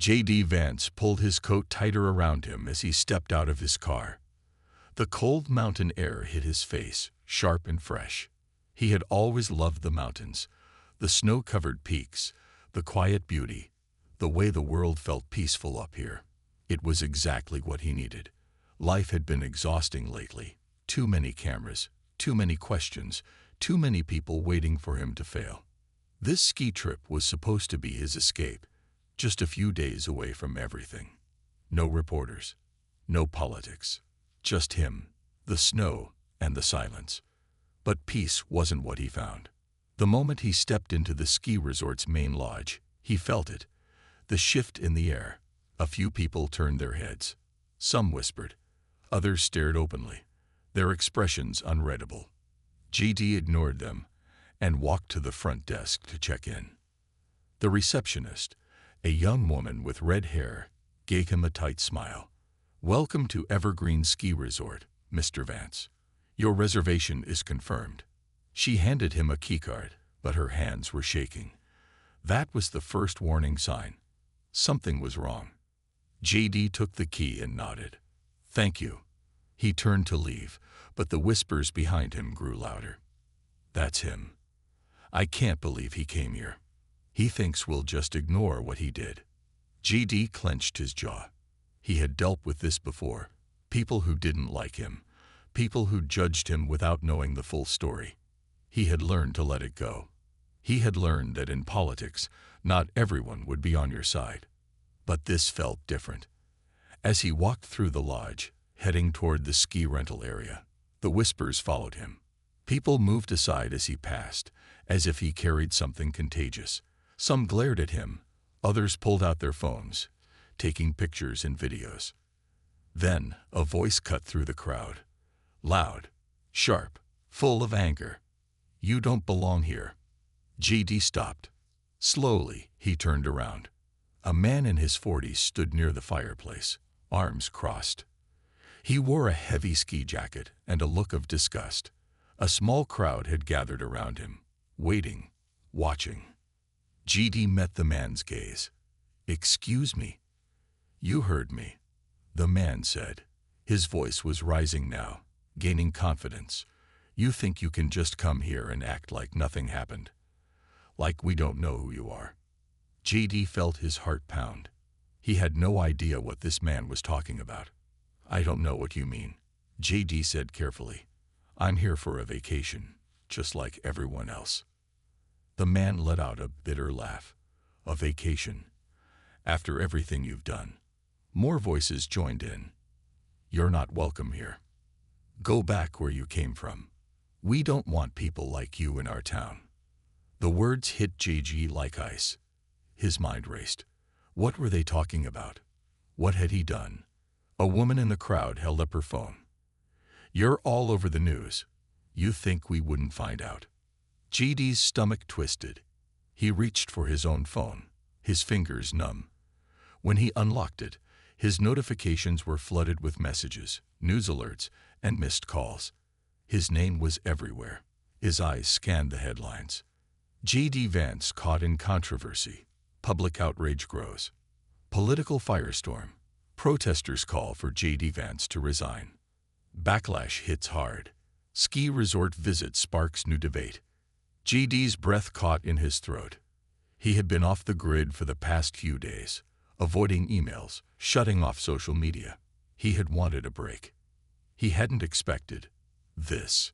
Vance pulled his coat tighter around him as he stepped out of his car. The cold mountain air hit his face, sharp and fresh. He had always loved the mountains, the snow-covered peaks, the quiet beauty, the way the world felt peaceful up here. It was exactly what he needed. Life had been exhausting lately. Too many cameras, too many questions, too many people waiting for him to fail. This ski trip was supposed to be his escape, just a few days away from everything. No reporters, no politics, just him, the snow, and the silence. But peace wasn't what he found. The moment he stepped into the ski resort's main lodge, he felt it, the shift in the air. A few people turned their heads. Some whispered. Others stared openly, their expressions unreadable. GD ignored them and walked to the front desk to check in. The receptionist, a young woman with red hair, gave him a tight smile. "Welcome to Evergreen Ski Resort, Mr. Vance. Your reservation is confirmed." She handed him a keycard, but her hands were shaking. That was the first warning sign. Something was wrong. JD took the key and nodded. "Thank you." He turned to leave, but the whispers behind him grew louder. "That's him. I can't believe he came here. He thinks we'll just ignore what he did." JD clenched his jaw. He had dealt with this before. People who didn't like him. People who judged him without knowing the full story. He had learned to let it go. He had learned that in politics, not everyone would be on your side. But this felt different. As he walked through the lodge, heading toward the ski rental area, the whispers followed him. People moved aside as he passed, as if he carried something contagious. Some glared at him, others pulled out their phones, taking pictures and videos. Then a voice cut through the crowd. Loud, sharp, full of anger. "You don't belong here." GD stopped. Slowly, he turned around. A man in his 40s stood near the fireplace, arms crossed. He wore a heavy ski jacket and a look of disgust. A small crowd had gathered around him, waiting, watching. GD met the man's gaze. "Excuse me." "You heard me," the man said. His voice was rising now, gaining confidence. "You think you can just come here and act like nothing happened? Like we don't know who you are?" JD felt his heart pound. He had no idea what this man was talking about. "I don't know what you mean," JD said carefully. "I'm here for a vacation, just like everyone else." The man let out a bitter laugh. "A vacation? After everything you've done?" More voices joined in. "You're not welcome here. Go back where you came from. We don't want people like you in our town." The words hit JG like ice. His mind raced. What were they talking about? What had he done? A woman in the crowd held up her phone. "You're all over the news. You think we wouldn't find out?" GD's stomach twisted. He reached for his own phone, his fingers numb. When he unlocked it, his notifications were flooded with messages, news alerts, and missed calls. His name was everywhere. His eyes scanned the headlines. GD Vance caught in controversy. Public outrage grows. Political firestorm. Protesters call for JD Vance to resign. Backlash hits hard. Ski resort visit sparks new debate. GD's breath caught in his throat. He had been off the grid for the past few days, avoiding emails, shutting off social media. He had wanted a break. He hadn't expected this.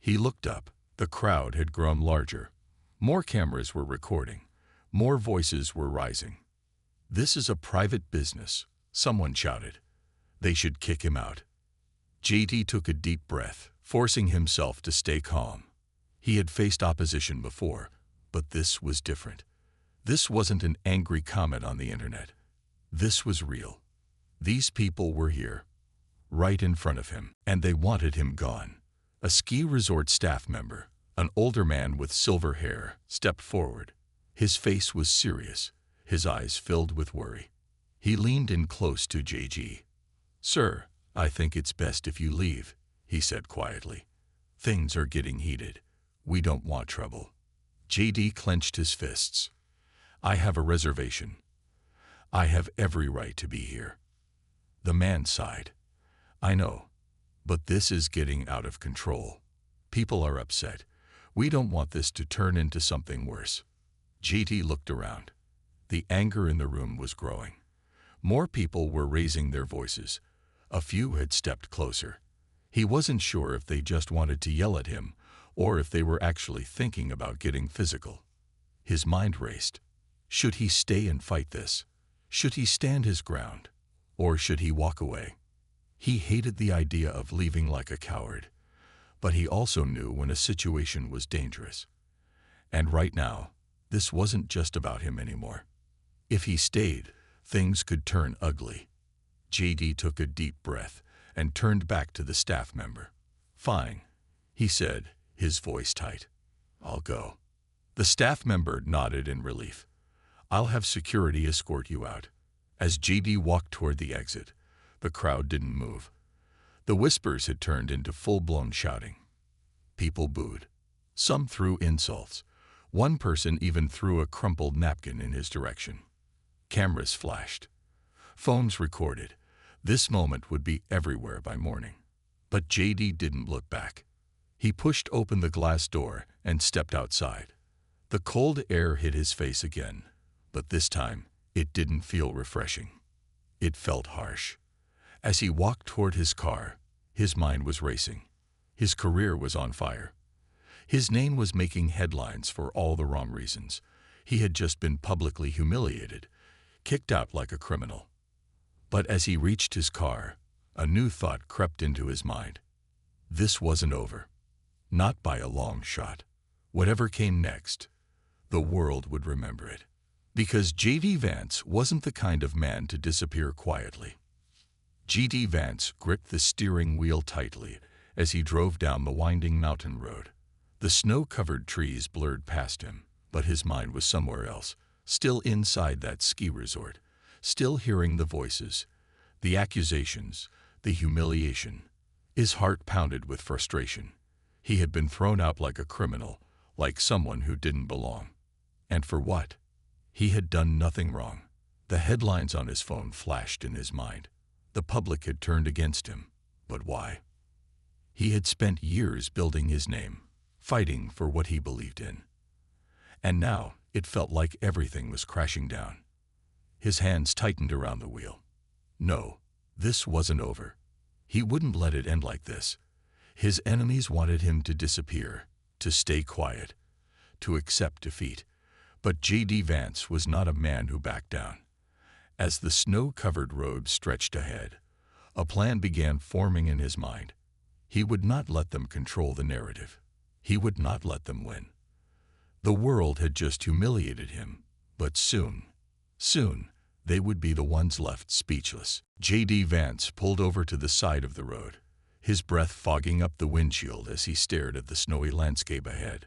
He looked up. The crowd had grown larger. More cameras were recording. More voices were rising. "This is a private business," someone shouted. "They should kick him out." JD took a deep breath, forcing himself to stay calm. He had faced opposition before, but this was different. This wasn't an angry comment on the internet. This was real. These people were here, right in front of him, and they wanted him gone. A ski resort staff member, an older man with silver hair, stepped forward. His face was serious, his eyes filled with worry. He leaned in close to JG. "Sir, I think it's best if you leave," he said quietly. "Things are getting heated. We don't want trouble." JD clenched his fists. "I have a reservation. I have every right to be here. The man sighed. I know, but this is getting out of control. People are upset. We don't want this to turn into something worse. JD looked around. The anger in the room was growing. More people were raising their voices. A few had stepped closer. He wasn't sure if they just wanted to yell at him or if they were actually thinking about getting physical. His mind raced. Should he stay and fight this? Should he stand his ground? Or should he walk away? He hated the idea of leaving like a coward, but he also knew when a situation was dangerous. And right now, this wasn't just about him anymore. If he stayed, things could turn ugly. JD took a deep breath and turned back to the staff member. Fine, he said, his voice tight. I'll go. The staff member nodded in relief. I'll have security escort you out. As JD walked toward the exit, the crowd didn't move. The whispers had turned into full-blown shouting. People booed. Some threw insults. One person even threw a crumpled napkin in his direction. Cameras flashed. Phones recorded. This moment would be everywhere by morning. But JD didn't look back. He pushed open the glass door and stepped outside. The cold air hit his face again, but this time it didn't feel refreshing. It felt harsh. As he walked toward his car, his mind was racing. His career was on fire. His name was making headlines for all the wrong reasons. He had just been publicly humiliated, kicked out like a criminal. But as he reached his car, a new thought crept into his mind. This wasn't over. Not by a long shot. Whatever came next, the world would remember it. Because JD Vance wasn't the kind of man to disappear quietly. JD Vance gripped the steering wheel tightly as he drove down the winding mountain road. The snow-covered trees blurred past him, but his mind was somewhere else, still inside that ski resort, still hearing the voices, the accusations, the humiliation. His heart pounded with frustration. He had been thrown out like a criminal, like someone who didn't belong. And for what? He had done nothing wrong. The headlines on his phone flashed in his mind. The public had turned against him. But why? He had spent years building his name, fighting for what he believed in. And now it felt like everything was crashing down. His hands tightened around the wheel. No, this wasn't over. He wouldn't let it end like this. His enemies wanted him to disappear, to stay quiet, to accept defeat. But JD Vance was not a man who backed down. As the snow-covered road stretched ahead, a plan began forming in his mind. He would not let them control the narrative. He would not let them win. The world had just humiliated him, but soon, they would be the ones left speechless. JD Vance pulled over to the side of the road, his breath fogging up the windshield as he stared at the snowy landscape ahead.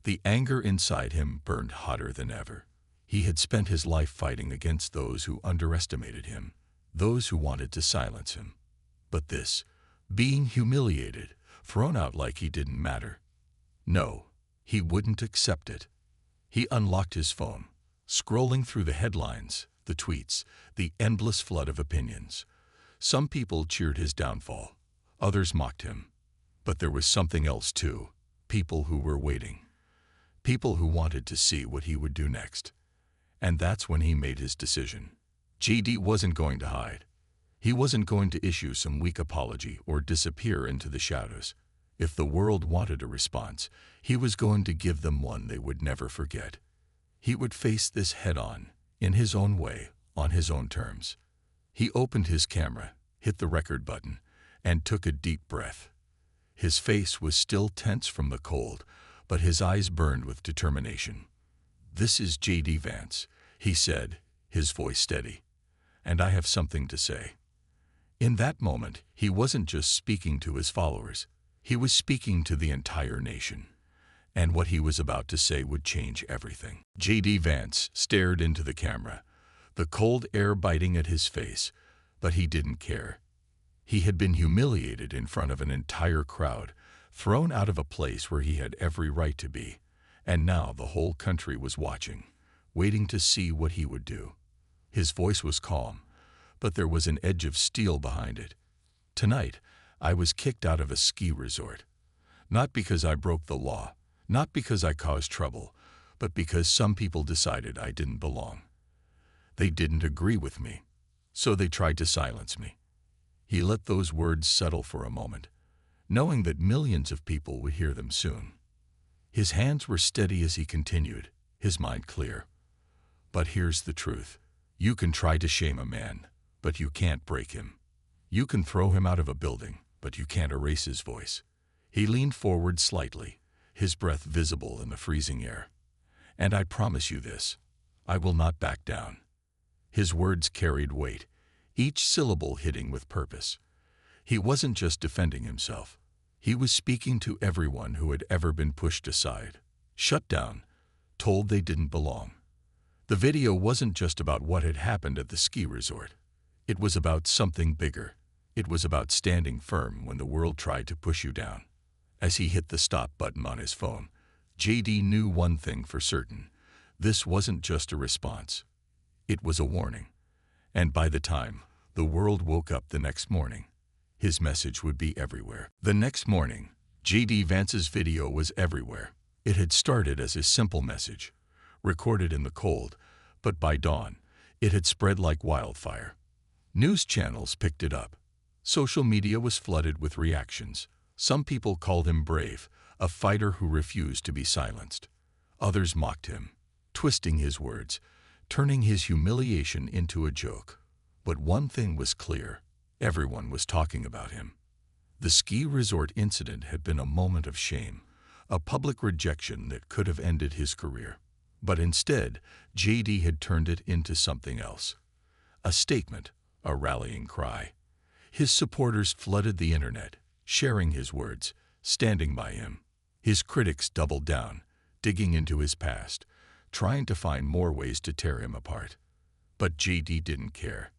The anger inside him burned hotter than ever. He had spent his life fighting against those who underestimated him, those who wanted to silence him. But this, being humiliated, thrown out like he didn't matter. No, he wouldn't accept it. He unlocked his phone, scrolling through the headlines, the tweets, the endless flood of opinions. Some people cheered his downfall, others mocked him. But there was something else too, people who were waiting. People who wanted to see what he would do next. And that's when he made his decision. JD wasn't going to hide. He wasn't going to issue some weak apology or disappear into the shadows. If the world wanted a response, he was going to give them one they would never forget. He would face this head-on, in his own way, on his own terms. He opened his camera, hit the record button, and took a deep breath. His face was still tense from the cold, but his eyes burned with determination. "This is JD Vance," he said, his voice steady. "And I have something to say." In that moment, he wasn't just speaking to his followers. He was speaking to the entire nation. And what he was about to say would change everything. JD Vance stared into the camera, the cold air biting at his face, but he didn't care. He had been humiliated in front of an entire crowd, thrown out of a place where he had every right to be. And now the whole country was watching, waiting to see what he would do. His voice was calm, but there was an edge of steel behind it. "Tonight, I was kicked out of a ski resort. Not because I broke the law, not because I caused trouble, but because some people decided I didn't belong. They didn't agree with me, so they tried to silence me." He let those words settle for a moment, knowing that millions of people would hear them soon. His hands were steady as he continued, his mind clear. "But here's the truth. You can try to shame a man, but you can't break him. You can throw him out of a building, but you can't erase his voice." He leaned forward slightly, his breath visible in the freezing air. "And I promise you this, I will not back down." His words carried weight, each syllable hitting with purpose. He wasn't just defending himself. He was speaking to everyone who had ever been pushed aside, shut down, told they didn't belong. The video wasn't just about what had happened at the ski resort. It was about something bigger. It was about standing firm when the world tried to push you down. As he hit the stop button on his phone, JD knew one thing for certain. This wasn't just a response. It was a warning. And by the time the world woke up the next morning, his message would be everywhere. The next morning, JD Vance's video was everywhere. It had started as a simple message, recorded in the cold, but by dawn, it had spread like wildfire. News channels picked it up. Social media was flooded with reactions. Some people called him brave, a fighter who refused to be silenced. Others mocked him, twisting his words, turning his humiliation into a joke. But one thing was clear. Everyone was talking about him. The ski resort incident had been a moment of shame, a public rejection that could have ended his career. But instead, JD had turned it into something else. A statement, a rallying cry. His supporters flooded the internet, sharing his words, standing by him. His critics doubled down, digging into his past, trying to find more ways to tear him apart. But JD didn't care.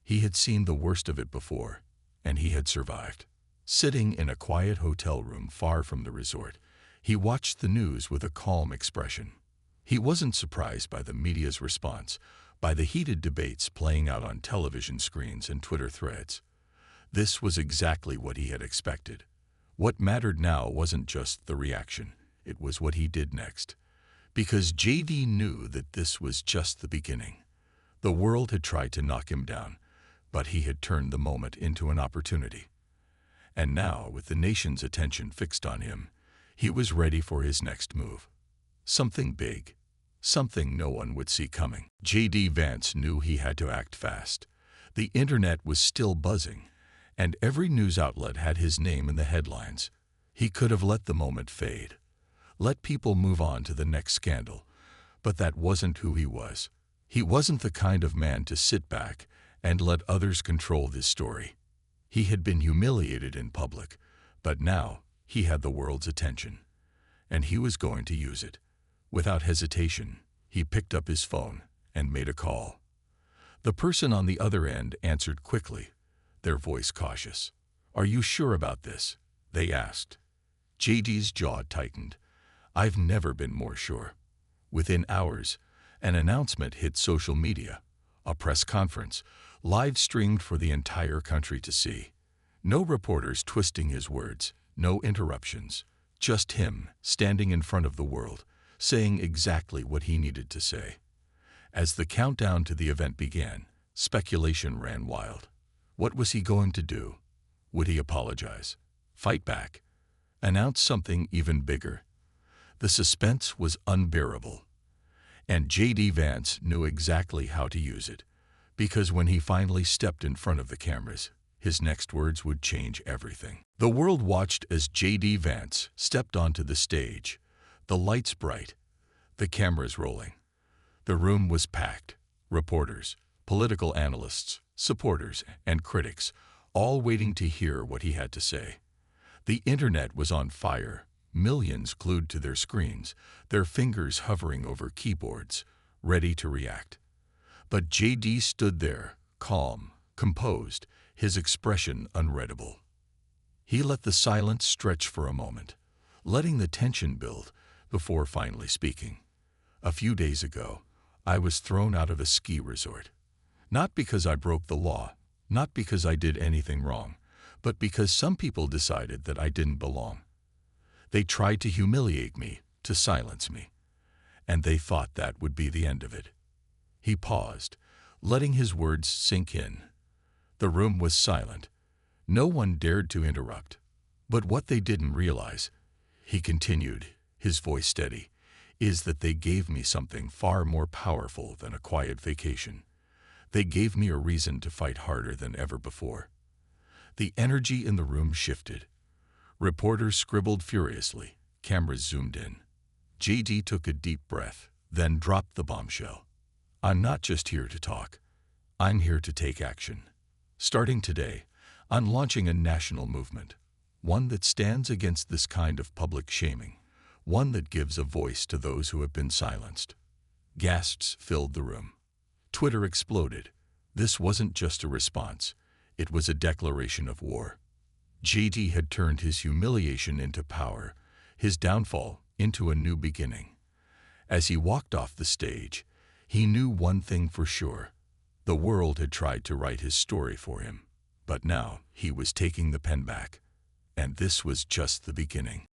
He had seen the worst of it before, and he had survived. Sitting in a quiet hotel room far from the resort, he watched the news with a calm expression. He wasn't surprised by the media's response, by the heated debates playing out on television screens and Twitter threads. This was exactly what he had expected. What mattered now wasn't just the reaction, it was what he did next. Because JD knew that this was just the beginning. The world had tried to knock him down, but he had turned the moment into an opportunity. And now, with the nation's attention fixed on him, he was ready for his next move. Something big, something no one would see coming. JD Vance knew he had to act fast. The internet was still buzzing, and every news outlet had his name in the headlines. He could have let the moment fade, let people move on to the next scandal, but that wasn't who he was. He wasn't the kind of man to sit back and let others control this story. He had been humiliated in public, but now he had the world's attention, and he was going to use it. Without hesitation, he picked up his phone and made a call. The person on the other end answered quickly, their voice cautious. "Are you sure about this?" they asked. JD's jaw tightened. "I've never been more sure." Within hours, an announcement hit social media, a press conference, live-streamed for the entire country to see. No reporters twisting his words, no interruptions, just him standing in front of the world, saying exactly what he needed to say. As the countdown to the event began, speculation ran wild. What was he going to do? Would he apologize? Fight back? Announce something even bigger? The suspense was unbearable. And JD Vance knew exactly how to use it, because when he finally stepped in front of the cameras, his next words would change everything. The world watched as JD Vance stepped onto the stage, the lights bright, the cameras rolling. The room was packed. Reporters, political analysts, supporters, and critics, all waiting to hear what he had to say. The internet was on fire, millions glued to their screens, their fingers hovering over keyboards, ready to react. But JD stood there, calm, composed, his expression unreadable. He let the silence stretch for a moment, letting the tension build before finally speaking. "A few days ago, I was thrown out of a ski resort. Not because I broke the law, not because I did anything wrong, but because some people decided that I didn't belong. They tried to humiliate me, to silence me, and they thought that would be the end of it. He paused, letting his words sink in. The room was silent. No one dared to interrupt. But what they didn't realize, he continued, his voice steady, is that they gave me something far more powerful than a quiet vacation. They gave me a reason to fight harder than ever before. The energy in the room shifted. Reporters scribbled furiously. Cameras zoomed in. JD took a deep breath, then dropped the bombshell. I'm not just here to talk. I'm here to take action. Starting today, I'm launching a national movement. One that stands against this kind of public shaming. One that gives a voice to those who have been silenced. Gasps filled the room. Twitter exploded. This wasn't just a response. It was a declaration of war. JD had turned his humiliation into power, his downfall into a new beginning. As he walked off the stage, he knew one thing for sure. The world had tried to write his story for him. But now he was taking the pen back. And this was just the beginning.